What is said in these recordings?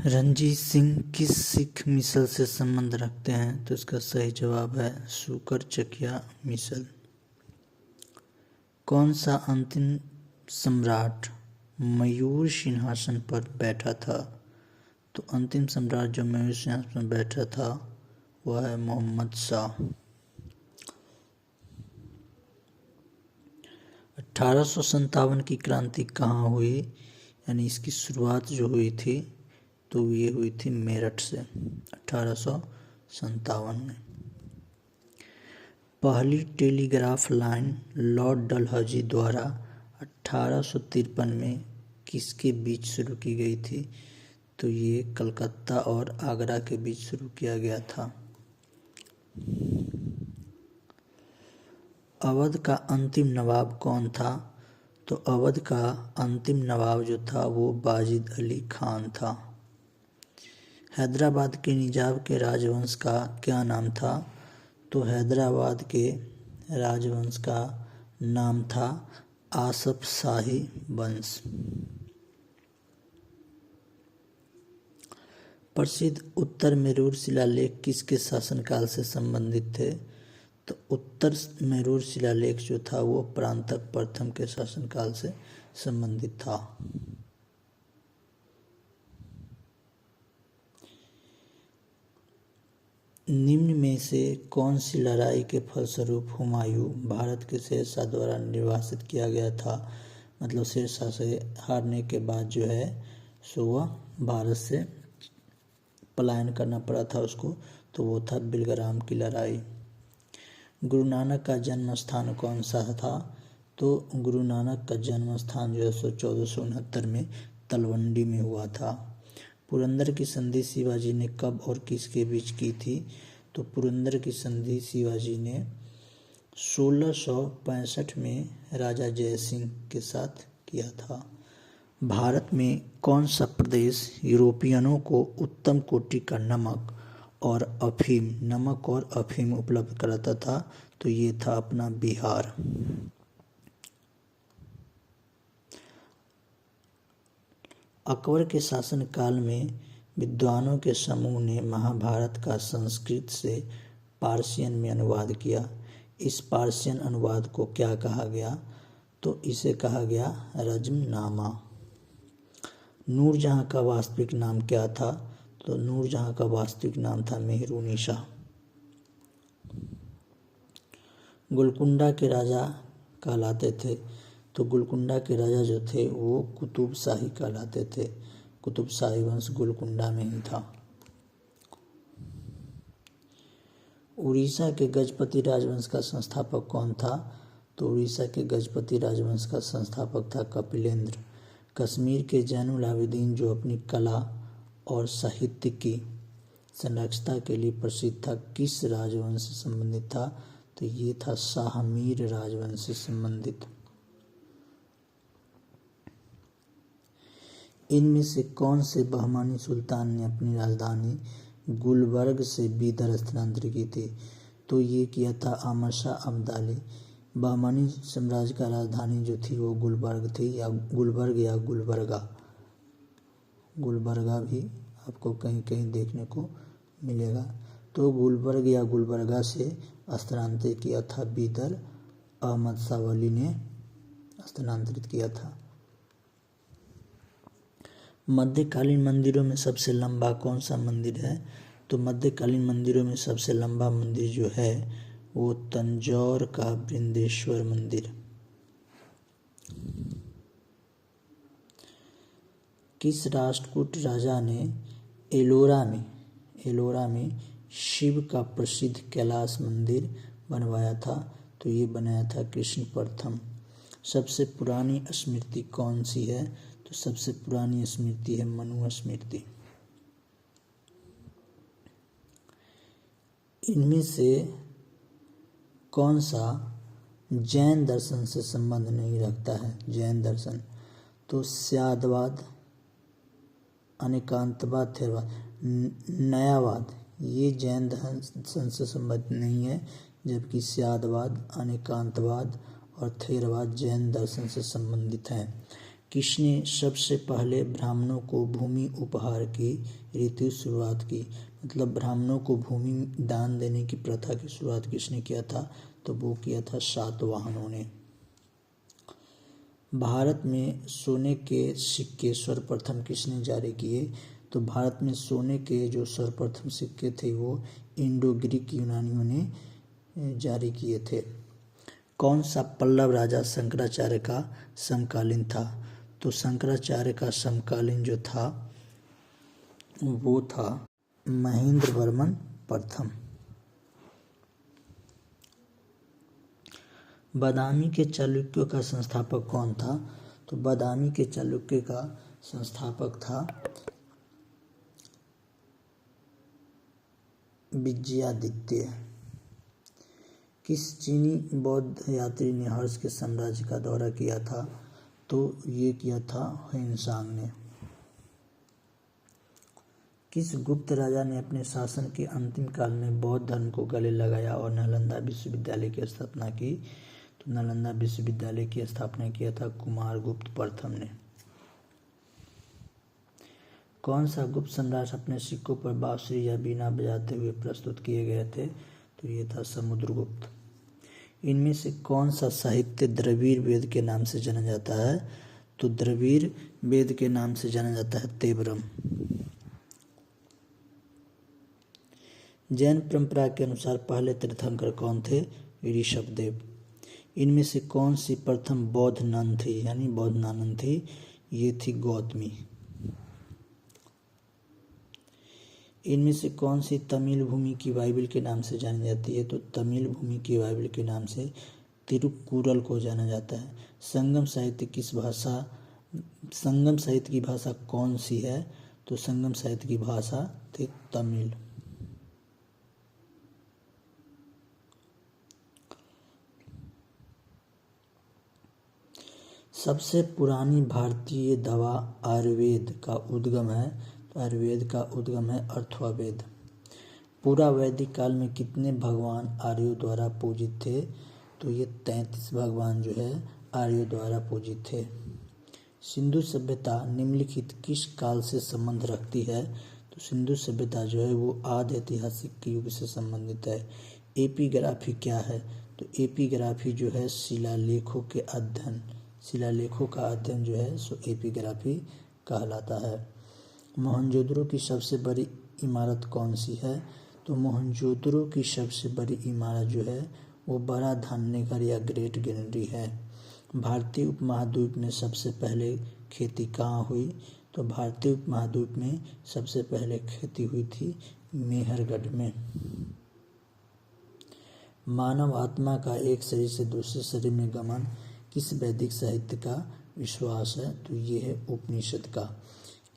रणजीत सिंह किस सिख मिसल से संबंध रखते हैं? तो इसका सही जवाब है शुकर चकिया मिसल। कौन सा अंतिम सम्राट मयूर सिंहासन पर बैठा था? तो अंतिम सम्राट जो मयूर सिंहासन पर बैठा था वह है मोहम्मद शाह। 1857 की क्रांति कहाँ हुई, यानी इसकी शुरुआत जो हुई थी तो ये हुई थी मेरठ से 1857 में। पहली टेलीग्राफ लाइन लॉर्ड डलहौजी द्वारा 1853 में किसके बीच शुरू की गई थी? तो ये कलकत्ता और आगरा के बीच शुरू किया गया था। अवध का अंतिम नवाब कौन था? तो अवध का अंतिम नवाब जो था वो बाजिद अली खान था। हैदराबाद के निजाम के राजवंश का क्या नाम था? तो हैदराबाद के राजवंश का नाम था आसफ शाही वंश। प्रसिद्ध उत्तर मेरूर शिलालेख किसके शासनकाल से संबंधित थे? तो उत्तर मेरूर शिलालेख जो था वो परांतक प्रथम के शासनकाल से संबंधित था। निम्न में से कौन सी लड़ाई के फलस्वरूप हुमायूं भारत के शेरशाह द्वारा निर्वासित किया गया था? मतलब शेरशाह से हारने के बाद जो है सो वह भारत से पलायन करना पड़ा था उसको, तो वो था बिलग्राम की लड़ाई। गुरु नानक का जन्म स्थान कौन सा था? तो गुरु नानक का जन्म स्थान जो है 1469 में तलवंडी में हुआ था। पुरंदर की संधि शिवाजी ने कब और किसके बीच की थी? तो पुरंदर की संधि शिवाजी ने 1665 में राजा जय सिंह के साथ किया था। भारत में कौन सा प्रदेश यूरोपियनों को उत्तम कोटि का नमक और अफीम उपलब्ध कराता था? तो ये था अपना बिहार। अकबर के शासनकाल में विद्वानों के समूह ने महाभारत का संस्कृत से पार्सियन में अनुवाद किया। इस पार्सियन अनुवाद को क्या कहा गया? तो इसे कहा गया रजमनामा। नूरजहां का वास्तविक नाम क्या था? तो नूरजहां का वास्तविक नाम था मेहरुनिसा। गोलकुंडा के राजा कहलाते थे, तो गोलकुंडा के राजा जो थे वो कुतुब शाही कहलाते थे। कुतुब शाही वंश गोलकुंडा में ही था। उड़ीसा के गजपति राजवंश का संस्थापक कौन था? तो उड़ीसा के गजपति राजवंश का संस्थापक था कपिलेंद्र। कश्मीर के जैनुल आबिदीन जो अपनी कला और साहित्य की संरक्षता के लिए प्रसिद्ध था, किस राजवंश से संबंधित था? तो ये था शाह मीर राजवंश से संबंधित। इनमें से कौन से बहमानी सुल्तान ने अपनी राजधानी गुलबर्ग से बीदर स्थानांतरित की थी? तो ये किया था अहमद शाह अब्दाली। बहमानी साम्राज्य का राजधानी जो थी वो गुलबर्ग थी, या गुलबर्गा। गुलबर्गा भी आपको कहीं कहीं देखने को मिलेगा। तो गुलबर्ग या गुलबर्गा से स्थानांतरित किया था बीदर, अहमद शाह वली ने स्थानांतरित किया था। मध्यकालीन मंदिरों में सबसे लंबा कौन सा मंदिर है? तो मध्यकालीन मंदिरों में सबसे लंबा मंदिर जो है वो तंजौर का बृहदेश्वर मंदिर। किस राष्ट्रकूट राजा ने एलोरा में शिव का प्रसिद्ध कैलाश मंदिर बनवाया था? तो ये बनाया था कृष्ण प्रथम। सबसे पुरानी स्मृति कौन सी है? तो सबसे पुरानी स्मृति है मनु स्मृति। इनमें से कौन सा जैन दर्शन से संबंध नहीं रखता है? जैन दर्शन तो स्यादवाद, अनेकांतवाद, थेरवाद, नयावाद, ये जैन दर्शन से संबंधित नहीं है, जबकि स्यादवाद, अनेकांतवाद और थेरवाद जैन दर्शन से संबंधित हैं। किसने सबसे पहले ब्राह्मणों को भूमि उपहार की रीति शुरुआत की? मतलब ब्राह्मणों को भूमि दान देने की प्रथा की शुरुआत किसने किया था? तो वो किया था सातवाहनों ने। भारत में सोने के सिक्के सर्वप्रथम किसने जारी किए? तो भारत में सोने के जो सर्वप्रथम सिक्के थे वो इंडो ग्रीक यूनानियों ने जारी किए थे। कौन सा पल्लव राजा शंकराचार्य का समकालीन था? तो शंकराचार्य का समकालीन जो था वो था महेंद्र वर्मन प्रथम। बादामी के चालुक्यों का संस्थापक कौन था? तो बादामी के चालुक्य का संस्थापक था विजयादित्य। किस चीनी बौद्ध यात्री ने हर्ष के साम्राज्य का दौरा किया था? तो ये किया था ह्वेनसांग ने। किस गुप्त राजा ने अपने शासन के अंतिम काल में बौद्ध धर्म को गले लगाया और नालंदा विश्वविद्यालय की स्थापना की? तो नालंदा विश्वविद्यालय की स्थापना किया था कुमारगुप्त प्रथम ने। कौन सा गुप्त सम्राट अपने सिक्कों पर बांसुरी या बीना बजाते हुए प्रस्तुत किए गए थे? तो ये था समुद्रगुप्त। इनमें से कौन सा साहित्य द्रविड़ वेद के नाम से जाना जाता है? तो द्रविड़ वेद के नाम से जाना जाता है तेवरम। जैन परंपरा के अनुसार पहले तीर्थंकर कौन थे? ऋषभदेव। इनमें से कौन सी प्रथम बौद्ध नन थी यानी बौद्ध नानन थी? ये थी गौतमी। इनमें से कौन सी तमिल भूमि की बाइबल के नाम से जानी जाती है? तो तमिल भूमि की बाइबल के नाम से तिरुक्कुरल को जाना जाता है। संगम साहित्य की भाषा कौन सी है? तो संगम साहित्य की भाषा थी तमिल। सबसे पुरानी भारतीय दवा आयुर्वेद का उद्गम है? तो आयुर्वेद का उद्गम है अथर्ववेद। पूरा वैदिक काल में कितने भगवान आर्यों द्वारा पूजित थे? तो ये 33 भगवान जो है आर्यों द्वारा पूजित थे। सिंधु सभ्यता निम्नलिखित किस काल से संबंध रखती है? तो सिंधु सभ्यता जो है वो आदि ऐतिहासिक युग से संबंधित है। एपिग्राफी क्या है? तो एपिग्राफी जो है शिलालेखों का अध्ययन जो है सो एपिग्राफी कहलाता है। मोहनजोदड़ो की सबसे बड़ी इमारत कौन सी है? तो मोहनजोदड़ो की सबसे बड़ी इमारत जो है वो बड़ा धान्यघर या ग्रेट ग्रेनरी है। भारतीय उपमहाद्वीप में सबसे पहले खेती कहाँ हुई? तो भारतीय उपमहाद्वीप में सबसे पहले खेती हुई थी मेहरगढ़ में। मानव आत्मा का एक शरीर से दूसरे शरीर में गमन किस वैदिक साहित्य का विश्वास है? तो ये है उपनिषद का।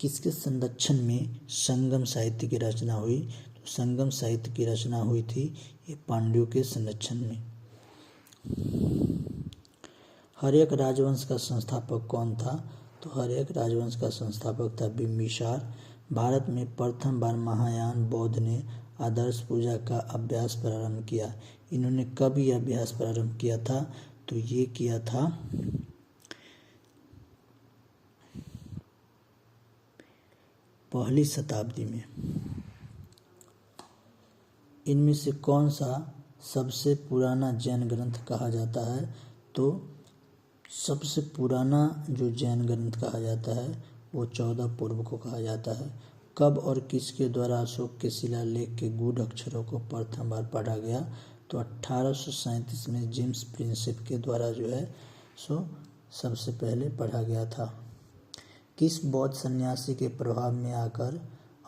किसके संरक्षण में संगम साहित्य की रचना हुई? तो संगम साहित्य की रचना हुई थी ये पांड्यों के संरक्षण में। हर्यक राजवंश का संस्थापक कौन था? तो हर्यक राजवंश का संस्थापक था बिंबिसार। भारत में प्रथम बार महायान बौद्ध ने आदर्श पूजा का अभ्यास प्रारंभ किया। इन्होंने कब यह अभ्यास प्रारंभ किया था? तो ये किया था पहली शताब्दी में। इनमें से कौन सा सबसे पुराना जैन ग्रंथ कहा जाता है? तो सबसे पुराना जो जैन ग्रंथ कहा जाता है वो 14 पूर्व को कहा जाता है। कब और किसके द्वारा अशोक के शिलालेख के गूढ़ अक्षरों को प्रथम बार पढ़ा गया? तो 1837 में जेम्स प्रिंसेप के द्वारा जो है सो सबसे पहले पढ़ा गया था। किस बौद्ध सन्यासी के प्रभाव में आकर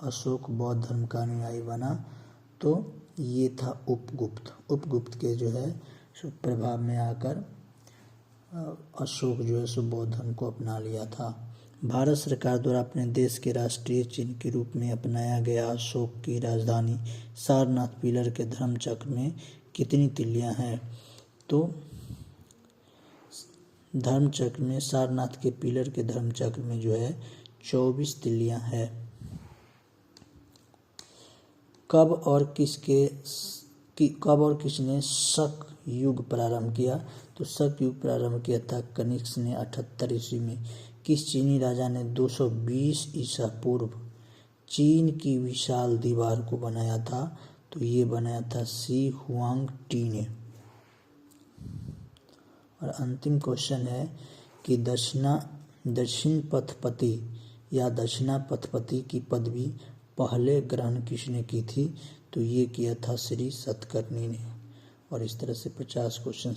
अशोक बौद्ध धर्म का अनुयायी बना? तो ये था उपगुप्त के जो है सो प्रभाव में आकर अशोक जो है सो बौद्ध धर्म को अपना लिया था। भारत सरकार द्वारा अपने देश के राष्ट्रीय चिन्ह के रूप में अपनाया गया अशोक की राजधानी सारनाथ पिलर के धर्मचक्र में कितनी तिल्लियां हैं? तो धर्मचक्र में सारनाथ के पिलर के धर्मचक्र में जो है 24 तिल्लियां है। कब और किसके कि कब और किसने शक युग प्रारंभ किया? तो शक युग प्रारंभ किया था कनिष्क ने 78 ईस्वी में। किस चीनी राजा ने 220 ईसा पूर्व चीन की विशाल दीवार को बनाया था? तो ये बनाया था शी हुआंग-टी ने। और अंतिम क्वेश्चन है कि दक्षिण पथपति या दक्षिणापथपति की पदवी पहले ग्रहण किसने की थी? तो ये किया था श्री सतकर्णी ने। और इस तरह से 50 क्वेश्चन